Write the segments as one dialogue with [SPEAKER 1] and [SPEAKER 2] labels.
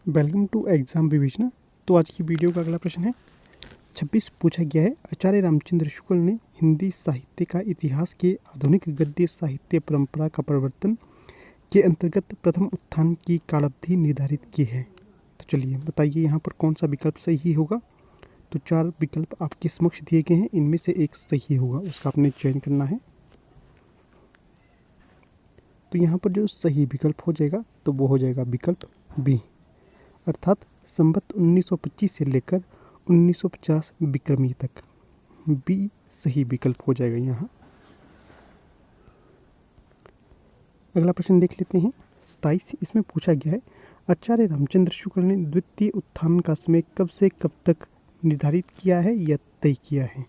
[SPEAKER 1] Welcome to exam विवेचना। तो आज की वीडियो का अगला प्रश्न है 26 पूछा गया है। आचार्य रामचंद्र शुक्ल ने हिंदी साहित्य का इतिहास के आधुनिक गद्य साहित्य परंपरा का प्रवर्तन के अंतर्गत प्रथम उत्थान की कालावधि निर्धारित की है। तो चलिए बताइए यहाँ पर कौन सा विकल्प सही होगा। तो 4 विकल्प आपके समक्ष दिए गए हैं, इनमें से एक सही होगा, उसका आपने चयन करना है। तो यहाँ पर जो सही विकल्प हो जाएगा तो वो हो जाएगा विकल्प बी, अर्थात संवत 1925 से लेकर 1950 विक्रमी तक। बी सही विकल्प हो जाएगा यहाँ। अगला प्रश्न देख लेते हैं 27। इसमें पूछा गया है आचार्य रामचंद्र शुक्ल ने द्वितीय उत्थान का समय कब से कब तक निर्धारित किया है या तय किया है।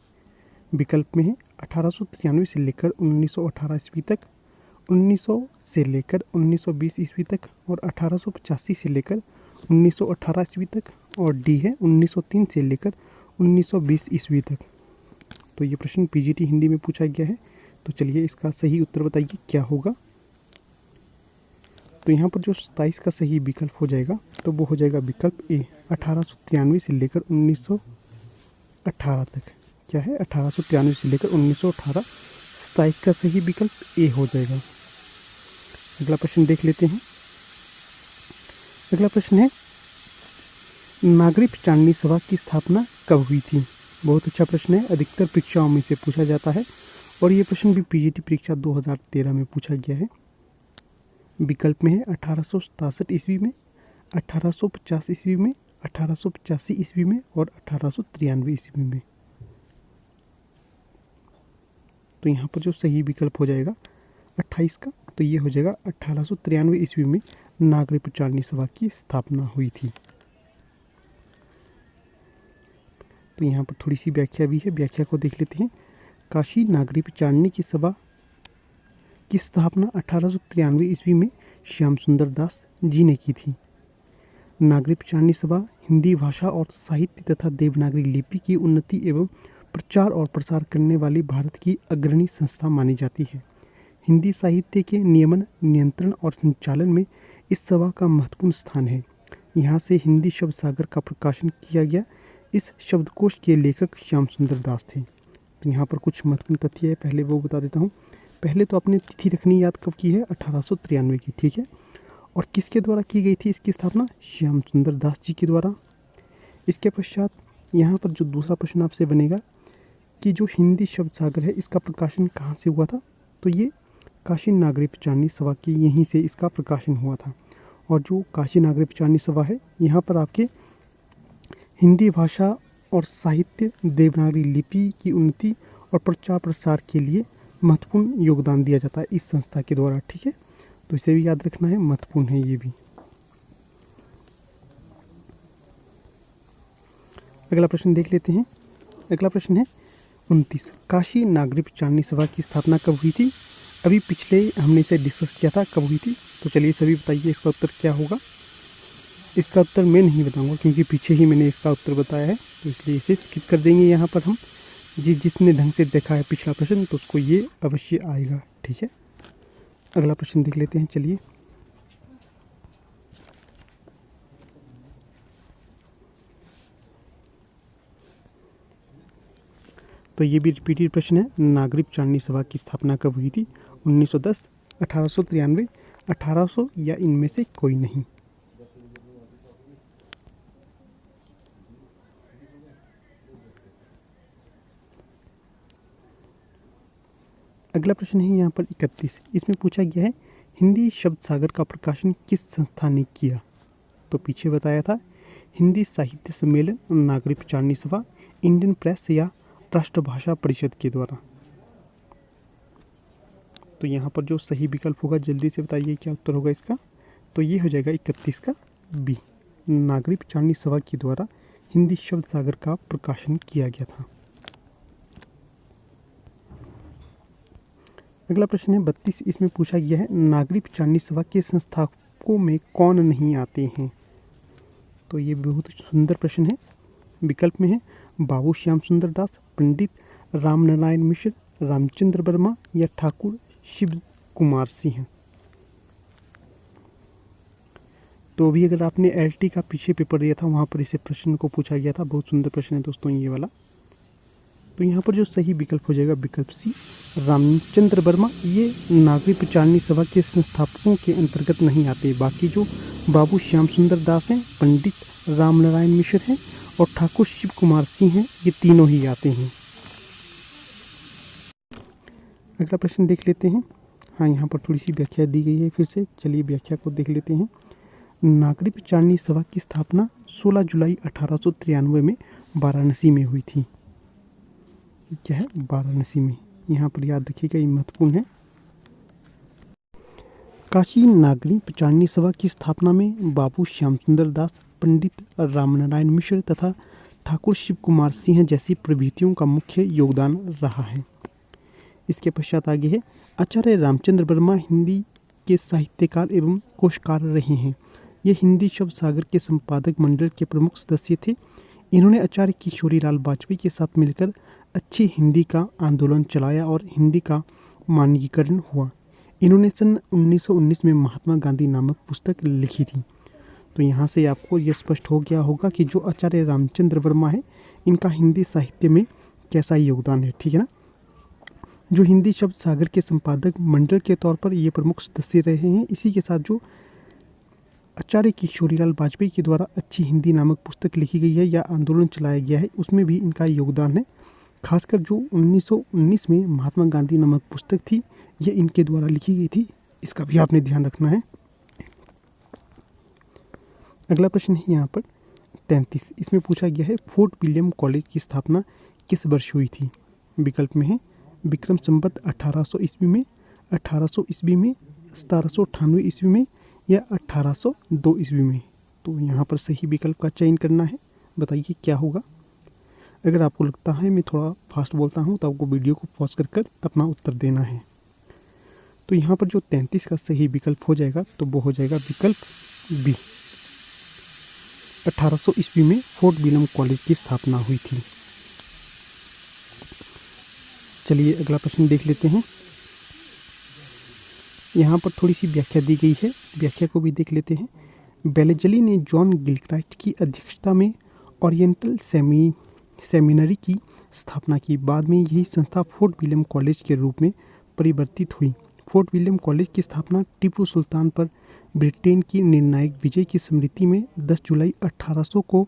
[SPEAKER 1] विकल्प में है 1893 से लेकर 1918 ईस्वी तक, 1900 से लेकर 1920 ईस्वी तक और 1885 से लेकर 1918 ईस्वी तक, और डी है 1903 से लेकर 1920 ईस्वी तक। तो ये प्रश्न पीजीटी हिंदी में पूछा गया है। तो चलिए इसका सही उत्तर बताइए क्या होगा। तो यहाँ पर जो 27 का सही विकल्प हो जाएगा तो वो हो जाएगा विकल्प ए, 1893 से लेकर 1918 तक। क्या है 1893 से लेकर 1918। 27 का सही विकल्प ए हो जाएगा। अगला प्रश्न देख लेते हैं। अगला प्रश्न है नागरिक चांदनी सभा की स्थापना कब हुई थी। बहुत अच्छा प्रश्न है, अधिकतर परीक्षाओं में से पूछा जाता है और ये प्रश्न भी पीजीटी परीक्षा 2013 में पूछा गया है। विकल्प में है 1867 ईस्वी में, 1850 ईस्वी में, 1885 ईस्वी में और 1893 ईस्वी में। तो यहाँ पर जो सही विकल्प हो जाएगा 28 का, तो ये हो जाएगा 1893 ईस्वी में नागरिक चांदनी सभा की स्थापना हुई थी। तो यहाँ पर थोड़ी सी व्याख्या भी है, व्याख्या को देख लेते हैं। काशी नागरिक चांदनी की सभा की स्थापना 1893 ईस्वी में श्याम सुंदर दास जी ने की थी। नागरिक चांदनी सभा हिंदी भाषा और साहित्य तथा देवनागरी लिपि की उन्नति एवं प्रचार और प्रसार करने वाली भारत की अग्रणी संस्था मानी जाती है। हिंदी साहित्य के नियमन, नियंत्रण और संचालन में इस सभा का महत्वपूर्ण स्थान है। यहाँ से हिंदी शब्द सागर का प्रकाशन किया गया। इस शब्दकोश के लेखक श्याम सुंदर दास थे। तो यहाँ पर कुछ महत्वपूर्ण तथ्य है, पहले वो बता देता हूँ। पहले तो आपने तिथि रखनी याद कब की है, 1893 की, ठीक है। और किसके द्वारा की गई थी इसकी स्थापना, श्याम सुंदर दास जी के द्वारा। इसके पश्चात यहाँ पर जो दूसरा प्रश्न आपसे बनेगा कि जो हिंदी शब्द सागर है इसका प्रकाशन कहाँ से हुआ था। तो ये काशी नागरिक चांदनी सभा की यहीं से इसका प्रकाशन हुआ था। और जो काशी नागरिक चांदनी सभा है यहाँ पर आपके हिंदी भाषा और साहित्य, देवनागरी लिपि की उन्नति और प्रचार प्रसार के लिए महत्वपूर्ण योगदान दिया जाता है इस संस्था के द्वारा, ठीक है। तो इसे भी याद रखना है, महत्वपूर्ण है ये भी। अगला प्रश्न देख लेते हैं। अगला प्रश्न है 29। काशी नागरिक चांदनी सभा की स्थापना कब हुई थी। अभी पिछले हमने इसे डिस्कस किया था कब हुई थी। तो चलिए सभी बताइए इसका उत्तर क्या होगा। इसका उत्तर मैं नहीं बताऊंगा क्योंकि पीछे ही मैंने इसका उत्तर बताया है, तो इसलिए इसे स्किप कर देंगे। यहाँ पर हम जितने ढंग से देखा है पिछला प्रश्न तो उसको ये अवश्य आएगा, ठीक है। अगला प्रश्न देख लेते हैं, चलिए। तो ये भी रिपीटेड प्रश्न है। नागरिक चांदनी सभा की स्थापना कब हुई थी। 1910, 1893, 1800 या इनमें से कोई नहीं। अगला प्रश्न है यहाँ पर 31। इसमें पूछा गया है हिंदी शब्द सागर का प्रकाशन किस संस्था ने किया। तो पीछे बताया था हिंदी साहित्य सम्मेलन, नागरिक चांदनी सभा, इंडियन प्रेस या राष्ट्रभाषा परिषद के द्वारा। तो यहाँ पर जो सही विकल्प होगा जल्दी से बताइए क्या उत्तर होगा इसका। तो ये हो जाएगा 31 का बी, नागरिक चांदनी सभा के द्वारा हिंदी शब्द सागर का प्रकाशन किया गया था। अगला प्रश्न है 32। इसमें पूछा गया है नागरिक चांदनी सभा के संस्थापकों में कौन नहीं आते हैं। तो ये बहुत सुंदर प्रश्न है। विकल्प में है बाबू श्याम सुंदर दास, पंडित राम नारायण मिश्र, रामचंद्र वर्मा या ठाकुर शिव कुमार सिंह। तो अभी अगर आपने एलटी का पीछे पेपर दिया था वहाँ पर इसे प्रश्न को पूछा गया था। बहुत सुंदर प्रश्न है दोस्तों ये वाला। तो यहाँ पर जो सही विकल्प हो जाएगा विकल्प सी, रामचंद्र वर्मा। ये नागरिक प्रचारणी सभा के संस्थापकों के अंतर्गत नहीं आते। बाकी जो बाबू श्याम सुंदर दास हैं, पंडित रामनारायण मिश्र हैं और ठाकुर शिव कुमार सिंह हैं, ये तीनों ही आते हैं। अगला प्रश्न देख लेते हैं। हाँ, यहाँ पर थोड़ी सी व्याख्या दी गई है फिर से, चलिए व्याख्या को देख लेते हैं। नागरिक प्रचारणी सभा की स्थापना 16 जुलाई 1893 में वाराणसी में हुई थी। क्या है? वाराणसी में। यहाँ पर याद रखिएगा, ये महत्वपूर्ण है। काशी नागरिक प्रचारणी सभा की स्थापना में बाबू श्याम सुंदर दास, पंडित रामनारायण मिश्र तथा ठाकुर शिव कुमार सिंह जैसी प्रभृतियों का मुख्य योगदान रहा है। इसके पश्चात आगे है, आचार्य रामचंद्र वर्मा हिंदी के साहित्यकार एवं कोशकार रहे हैं। ये हिंदी शब्द सागर के संपादक मंडल के प्रमुख सदस्य थे। इन्होंने आचार्य किशोरीलाल वाजपेयी के साथ मिलकर अच्छी हिंदी का आंदोलन चलाया और हिंदी का मानकीकरण हुआ। इन्होंने सन 1919 में महात्मा गांधी नामक पुस्तक लिखी थी। तो यहाँ से आपको यह स्पष्ट हो गया होगा कि जो आचार्य रामचंद्र वर्मा है, इनका हिंदी साहित्य में कैसा योगदान है, ठीक है ना। जो हिंदी शब्द सागर के संपादक मंडल के तौर पर ये प्रमुख सदस्य रहे हैं। इसी के साथ जो आचार्य किशोरीलाल वाजपेयी के द्वारा अच्छी हिंदी नामक पुस्तक लिखी गई है या आंदोलन चलाया गया है, उसमें भी इनका योगदान है। खासकर जो 1919 में महात्मा गांधी नामक पुस्तक थी, ये इनके द्वारा लिखी गई थी। इसका भी आपने ध्यान रखना है। अगला प्रश्न है यहाँ पर 33। इसमें पूछा गया है, फोर्ट विलियम कॉलेज की स्थापना किस वर्ष हुई थी? विकल्प में है विक्रम संवत 1800 ईस्वी में, 1800 ईस्वी में, 1798 ईस्वी में या 1802 ईस्वी में। तो यहाँ पर सही विकल्प का चयन करना है। बताइए क्या होगा। अगर आपको लगता है मैं थोड़ा फास्ट बोलता हूँ तो आपको वीडियो को पॉज कर अपना उत्तर देना है। तो यहाँ पर जो 33 का सही विकल्प हो जाएगा तो वो हो जाएगा विकल्प बी, 1800 ईस्वी में फोर्ट विलियम कॉलेज की स्थापना हुई थी। चलिए अगला प्रश्न देख लेते हैं। यहाँ पर थोड़ी सी व्याख्या दी गई है, व्याख्या को भी देख लेते हैं। बेलेजली ने जॉन गिलक्राइस्ट की अध्यक्षता में ओरिएंटल सेमिनरी की स्थापना की। बाद में यही संस्था फोर्ट विलियम कॉलेज के रूप में परिवर्तित हुई। फोर्ट विलियम कॉलेज की स्थापना टीपू सुल्तान पर ब्रिटेन की निर्णायक विजय की स्मृति में 10 जुलाई 1800 को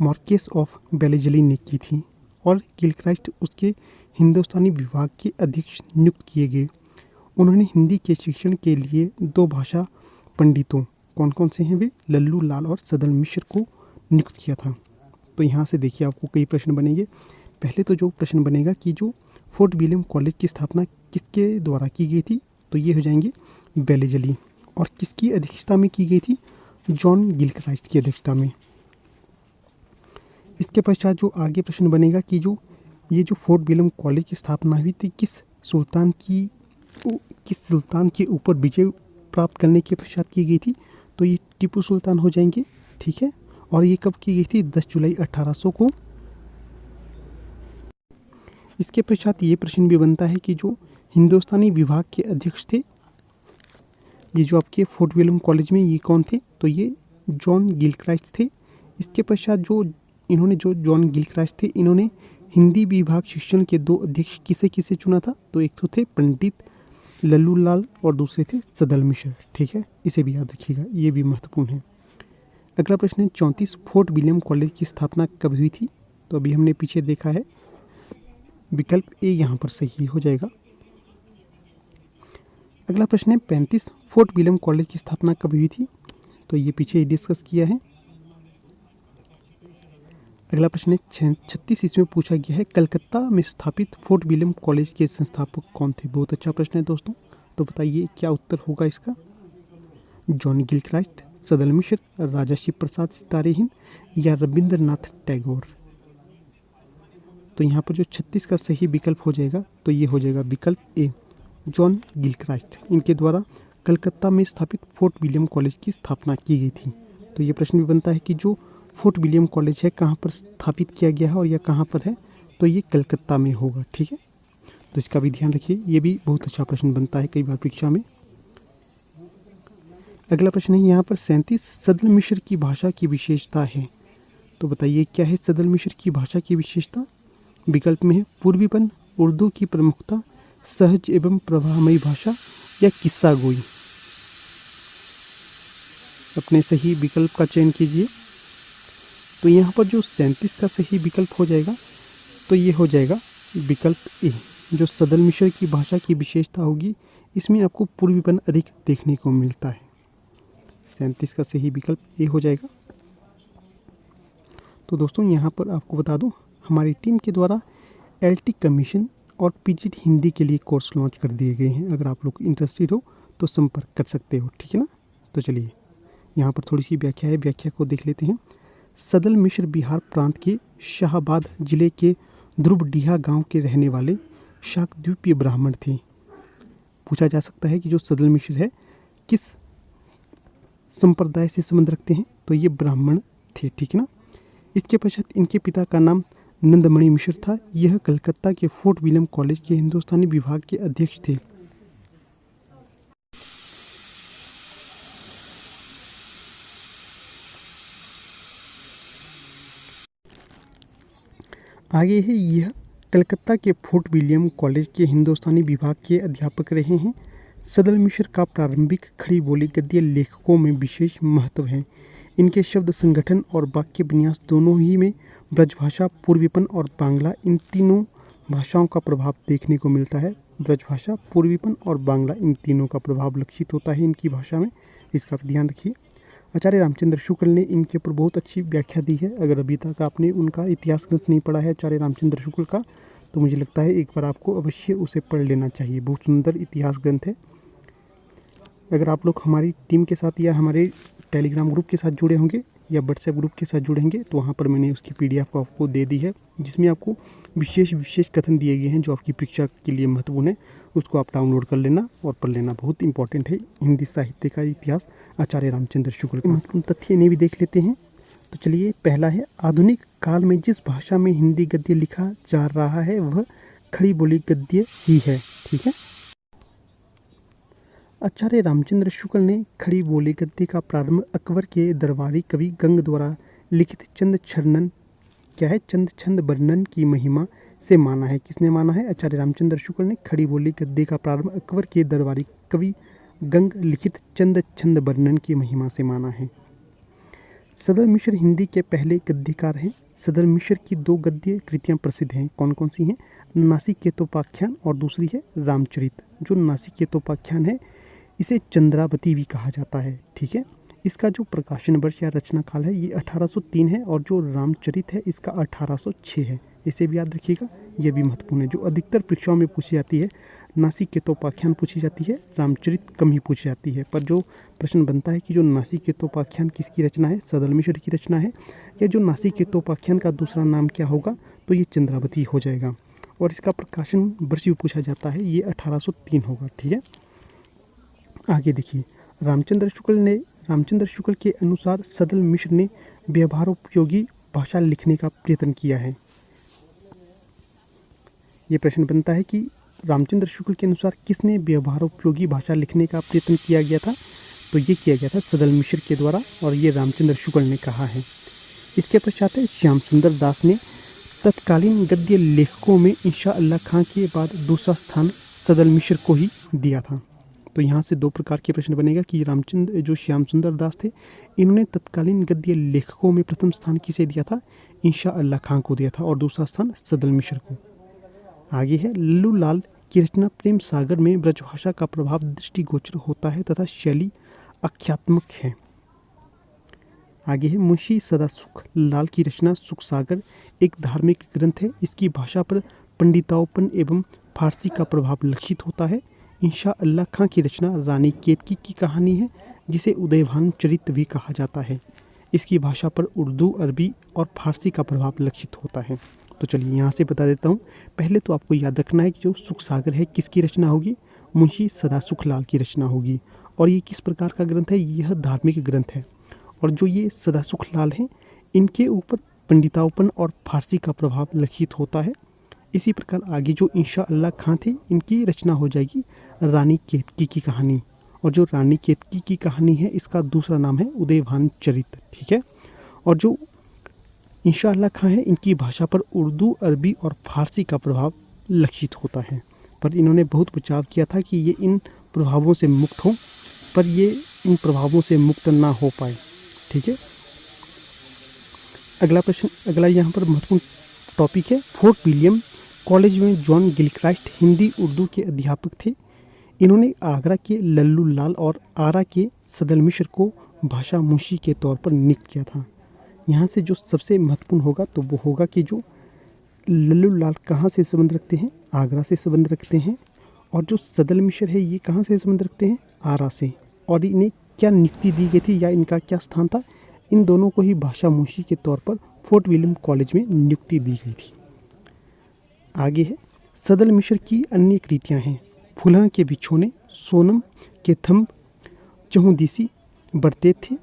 [SPEAKER 1] मार्केस ऑफ बेलेजली ने की थी और गिलक्राइस्ट उसके हिंदुस्तानी विभाग के अध्यक्ष नियुक्त किए गए। उन्होंने हिंदी के शिक्षण के लिए 2 भाषा पंडितों, कौन कौन से हैं वे, लल्लू लाल और सदल मिश्र को नियुक्त किया था। तो यहाँ से देखिए आपको कई प्रश्न बनेंगे। पहले तो जो प्रश्न बनेगा कि जो फोर्ट विलियम कॉलेज की स्थापना किसके द्वारा की गई थी, तो ये हो जाएंगे बेलेजली। और किसकी अध्यक्षता में की गई थी? जॉन गिलक्राइस्ट की अध्यक्षता में। इसके पश्चात जो आगे प्रश्न बनेगा कि जो ये जो फोर्ट विलियम कॉलेज की स्थापना हुई थी किस सुल्तान के ऊपर विजय प्राप्त करने के पश्चात की गई थी, तो ये टीपू सुल्तान हो जाएंगे, ठीक है। और ये कब की गई थी? 10 जुलाई 1800 को। इसके पश्चात ये प्रश्न भी बनता है कि जो हिंदुस्तानी विभाग के अध्यक्ष थे, ये जो आपके फोर्ट विलियम कॉलेज में ये कौन थे? तो ये जॉन गिलक्राइस्ट थे। इसके पश्चात जो जॉन गिलक्राइस्ट थे, इन्होंने हिंदी विभाग शिक्षण के 2 अध्यक्ष किसे किसे चुना था? तो एक तो थे पंडित लल्लू लाल और दूसरे थे सदल मिश्र, ठीक है। इसे भी याद रखिएगा, ये भी महत्वपूर्ण है। अगला प्रश्न है 34। फोर्ट विलियम कॉलेज की स्थापना कब हुई थी? तो अभी हमने पीछे देखा है, विकल्प ए यहाँ पर सही हो जाएगा। अगला प्रश्न है 35। फोर्ट विलियम कॉलेज की स्थापना कब हुई थी? तो ये पीछे डिस्कस किया है। अगला प्रश्न है 36। इसमें पूछा गया है, कलकत्ता में स्थापित फोर्ट विलियम कॉलेज के संस्थापक कौन थे? बहुत अच्छा प्रश्न है दोस्तों। तो बताइए क्या उत्तर होगा इसका। जॉन गिलक्राइस्ट, सदल मिश्र, राजा शिव प्रसाद सितारे हिंद या रविंद्रनाथ टैगोर। तो यहाँ पर जो 36 का सही विकल्प हो जाएगा तो ये हो जाएगा विकल्प ए, जॉन गिलक्राइस्ट। इनके द्वारा कलकत्ता में स्थापित फोर्ट विलियम कॉलेज की स्थापना की गई थी। तो ये प्रश्न भी बनता है कि जो फोर्ट विलियम कॉलेज है कहाँ पर स्थापित किया गया है और यह कहाँ पर है? तो ये कलकत्ता में होगा, ठीक है। तो इसका भी ध्यान रखिए, ये भी बहुत अच्छा प्रश्न बनता है कई बार परीक्षा में। अगला प्रश्न है यहाँ पर 37 सदल मिश्र की भाषा की विशेषता है। तो बताइए क्या है सदल मिश्र की भाषा की विशेषता। विकल्प में है पूर्वीपन, उर्दू की प्रमुखता, सहज एवं प्रवाहमयी भाषा या किस्सा गोई। अपने सही विकल्प का चयन कीजिए। तो यहाँ पर जो 37 का सही विकल्प हो जाएगा तो ये हो जाएगा विकल्प ए। जो सदल मिश्र की भाषा की विशेषता होगी इसमें आपको पूर्वीपन अधिक देखने को मिलता है। 37 का सही विकल्प ए हो जाएगा। तो दोस्तों यहाँ पर आपको बता दूं हमारी टीम के द्वारा एलटी कमीशन और पीजीटी हिंदी के लिए कोर्स लॉन्च कर दिए गए हैं। अगर आप लोग इंटरेस्टेड हो तो संपर्क कर सकते हो, ठीक है ना। तो चलिए यहाँ पर थोड़ी सी व्याख्या है, व्याख्या को देख लेते हैं। सदल मिश्र बिहार प्रांत के शाहाबाद जिले के ध्रुवडीहा गांव के रहने वाले शाकद्वीपीय ब्राह्मण थे। पूछा जा सकता है कि जो सदल मिश्र है किस संप्रदाय से संबंध रखते हैं, तो ये ब्राह्मण थे, ठीक है ना। इसके पश्चात इनके पिता का नाम नंदमणि मिश्र था। यह कलकत्ता के फोर्ट विलियम कॉलेज के हिंदुस्तानी विभाग के अध्यक्ष थे। आगे है यह कलकत्ता के फोर्ट विलियम कॉलेज के हिंदुस्तानी विभाग के अध्यापक रहे हैं। सदल मिश्र का प्रारंभिक खड़ी बोली गद्य लेखकों में विशेष महत्व है। इनके शब्द संगठन और वाक्य विन्यास दोनों ही में ब्रजभाषा, पूर्वीपन और बांग्ला इन तीनों भाषाओं का प्रभाव देखने को मिलता है। ब्रजभाषा, पूर्वीपन और बांग्ला इन तीनों का प्रभाव लक्षित होता है इनकी भाषा में, इसका ध्यान रखिए। आचार्य रामचंद्र शुक्ल ने इनके ऊपर बहुत अच्छी व्याख्या दी है। अगर अभी तक आपने उनका इतिहास ग्रंथ नहीं पढ़ा है आचार्य रामचंद्र शुक्ल का, तो मुझे लगता है एक बार आपको अवश्य उसे पढ़ लेना चाहिए। बहुत सुंदर इतिहास ग्रंथ है। अगर आप लोग हमारी टीम के साथ या हमारे टेलीग्राम ग्रुप के साथ जुड़े होंगे या व्हाट्सएप ग्रुप के साथ जुड़ेंगे तो वहाँ पर मैंने उसकी PDF को आपको दे दी है, जिसमें आपको विशेष कथन दिए गए हैं जो आपकी परीक्षा के लिए महत्वपूर्ण है। उसको आप डाउनलोड कर लेना और पढ़ लेना, बहुत इंपॉर्टेंट है हिंदी साहित्य का इतिहास आचार्य रामचंद्र शुक्ल। महत्वपूर्ण तथ्य इन्हें भी देख लेते हैं। तो चलिए, पहला है आधुनिक काल में जिस भाषा में हिंदी गद्य लिखा जा रहा है वह खड़ी बोली गद्य ही है, ठीक है। आचार्य रामचंद्र शुक्ल ने खड़ी बोली गद्य का प्रारंभ अकबर के दरबारी कवि गंग द्वारा लिखित चंद छंद वर्णन की महिमा से माना है। किसने माना है? आचार्य रामचंद्र शुक्ल ने खड़ी बोली गद्य का प्रारंभ अकबर के दरबारी कवि गंग लिखित चंद छंद वर्णन की महिमा से माना है। सदल मिश्र हिंदी के पहले गद्यकार हैं। सदल मिश्र की 2 गद्य कृतियाँ प्रसिद्ध हैं। कौन कौन सी हैं? नासिकेतोपाख्यान और दूसरी है रामचरित। जो नासिकेतोपाख्यान है इसे चंद्रावती भी कहा जाता है, ठीक है। इसका जो प्रकाशन वर्ष या रचना काल है ये 1803 है और जो रामचरित है इसका 1806 है। इसे भी याद रखिएगा, यह भी महत्वपूर्ण है। जो अधिकतर परीक्षाओं में पूछी जाती है नासिकेतोपाख्यान पूछी जाती है, रामचरित कम ही पूछी जाती है। पर जो प्रश्न बनता है कि जो नासिकेतोपाख्यान किसकी रचना है, सदल मिश्र की रचना है, या जो नासिकेतोपाख्यान का दूसरा नाम क्या होगा, तो ये चंद्रावती हो जाएगा। और इसका प्रकाशन वर्ष भी पूछा जाता है, ये 1803 होगा, ठीक है। आगे देखिए, रामचंद्र शुक्ल के अनुसार सदल मिश्र ने व्यवहारोपयोगी भाषा लिखने का प्रयत्न किया है। ये प्रश्न बनता है कि रामचंद्र शुक्ल के अनुसार किसने व्यवहारोपयोगी भाषा लिखने का प्रयत्न किया गया था, तो ये किया गया था सदल मिश्र के द्वारा, और ये रामचंद्र शुक्ल ने कहा है। इसके पश्चात श्याम सुंदर दास ने तत्कालीन गद्य लेखकों में इंशा अल्लाह खां के बाद दूसरा स्थान सदल मिश्र को ही दिया था। तो यहाँ से 2 प्रकार के प्रश्न बनेगा कि जो श्याम सुंदर दास थे इन्होंने तत्कालीन गद्य लेखकों में प्रथम स्थान किसे दिया था? इंशा अल्लाह खां को दिया था, और दूसरा स्थान सदल मिश्र को। आगे है, लल्लू लाल की रचना प्रेम सागर में ब्रजभाषा का प्रभाव दृष्टिगोचर होता है तथा शैली आख्यात्मक है। आगे है, मुंशी सदासुख लाल की रचना सुख सागर एक धार्मिक ग्रंथ है। इसकी भाषा पर पंडिताओपन एवं फारसी का प्रभाव लक्षित होता है। इंशा अल्लाह खां की रचना रानी केतकी की कहानी है, जिसे उदयभान चरित भी कहा जाता है। इसकी भाषा पर उर्दू, अरबी और फारसी का प्रभाव लक्षित होता है। तो चलिए यहाँ से बता देता हूँ। पहले तो आपको याद रखना है कि जो सुख सागर है किसकी रचना होगी? मुंशी सदासुख लाल की रचना होगी। और ये किस प्रकार का ग्रंथ है? यह धार्मिक ग्रंथ है। और जो ये सदासुख लाल हैं इनके ऊपर पंडिताओपन और फारसी का प्रभाव लक्षित होता है। इसी प्रकार आगे जो इंशा अल्लाह खां थे इनकी रचना हो जाएगी रानी केतकी की कहानी, और जो रानी केतकी की कहानी है इसका दूसरा नाम है उदयभान चरित, ठीक है। और जो इंशा अल्लाह खां है इनकी भाषा पर उर्दू, अरबी और फारसी का प्रभाव लक्षित होता है, पर इन्होंने बहुत बचाव किया था कि ये इन प्रभावों से मुक्त हों, पर ये इन प्रभावों से मुक्त ना हो पाए, ठीक है। अगला प्रश्न, अगला यहाँ पर महत्वपूर्ण टॉपिक है। फोर्ट विलियम कॉलेज में जॉन गिलक्राइस्ट हिंदी उर्दू के अध्यापक थे। इन्होंने आगरा के लल्लू लाल और आरा के सदल मिश्र को भाषा मुंशी के तौर पर नियुक्त किया था। यहाँ से जो सबसे महत्वपूर्ण होगा तो वो होगा कि जो लल्लू लाल कहाँ से संबंध रखते हैं, आगरा से संबंध रखते हैं, और जो सदल मिश्र है ये कहाँ से संबंध रखते हैं, आरा से। और इन्हें क्या नियुक्ति दी गई थी या इनका क्या स्थान था, इन दोनों को ही भाषा मुंशी के तौर पर फोर्ट विलियम कॉलेज में नियुक्ति दी गई थी। आगे है, सदल मिश्र की अन्य कृतियाँ हैं फुलह के बिछोने, सोनम के थंब, चहुंदीसी, बढ़ते थे,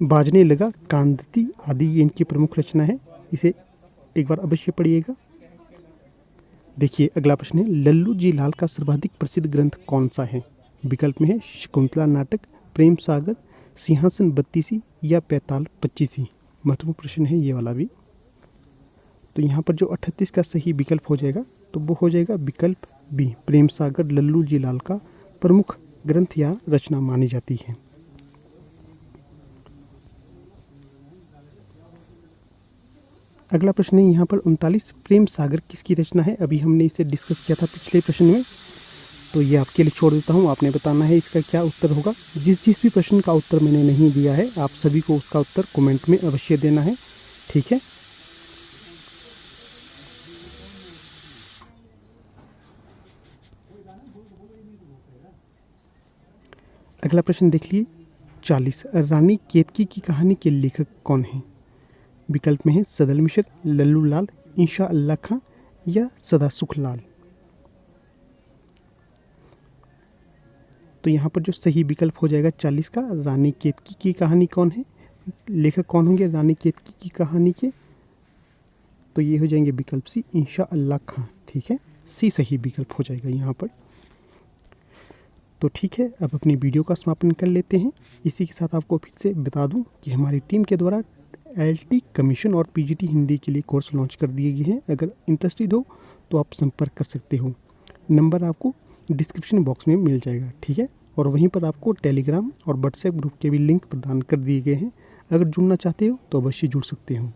[SPEAKER 1] बाजने लगा, कांदती आदि ये इनकी प्रमुख रचना है। इसे एक बार अवश्य पढ़िएगा। देखिए अगला प्रश्न है, लल्लू जी लाल का सर्वाधिक प्रसिद्ध ग्रंथ कौन सा है? विकल्प में है शकुंतला नाटक, प्रेम सागर, सिंहासन बत्तीसी या पैताल पच्चीसी। महत्वपूर्ण प्रश्न है ये वाला भी। तो यहाँ पर जो 38 का सही विकल्प हो जाएगा तो वो हो जाएगा विकल्प बी, प्रेम सागर लल्लू जी लाल का प्रमुख ग्रंथ या रचना मानी जाती है। अगला प्रश्न है यहाँ पर 39, प्रेम सागर किसकी रचना है? अभी हमने इसे डिस्कस किया था पिछले प्रश्न में, तो ये आपके लिए छोड़ देता हूँ, आपने बताना है इसका क्या उत्तर होगा। जिस भी प्रश्न का उत्तर मैंने नहीं दिया है आप सभी को उसका उत्तर कमेंट में अवश्य देना है, ठीक है। अगला प्रश्न देख लिए 40, रानी केतकी की कहानी के लेखक कौन हैं? विकल्प में है सदल मिश्र, लल्लू लाल, इंशा अल्लाह खां या सदा सुख लाल। तो यहाँ पर जो सही विकल्प हो जाएगा 40 का, रानी केतकी की कहानी कौन है, लेखक कौन होंगे रानी केतकी की कहानी के? तो ये हो जाएंगे विकल्प सी, इंशा अल्लाह खां, ठीक है। सी सही विकल्प हो जाएगा यहाँ पर। तो ठीक है, अब अपनी वीडियो का समापन कर लेते हैं। इसी के साथ आपको फिर से बता दूं कि हमारी टीम के द्वारा LT कमीशन और PGT हिंदी के लिए कोर्स लॉन्च कर दिए गए हैं। अगर इंटरेस्टेड हो तो आप संपर्क कर सकते हो, नंबर आपको डिस्क्रिप्शन बॉक्स में मिल जाएगा, ठीक है। और वहीं पर आपको टेलीग्राम और व्हाट्सएप ग्रुप के भी लिंक प्रदान कर दिए गए हैं। अगर जुड़ना चाहते हो तो अवश्य जुड़ सकते हो।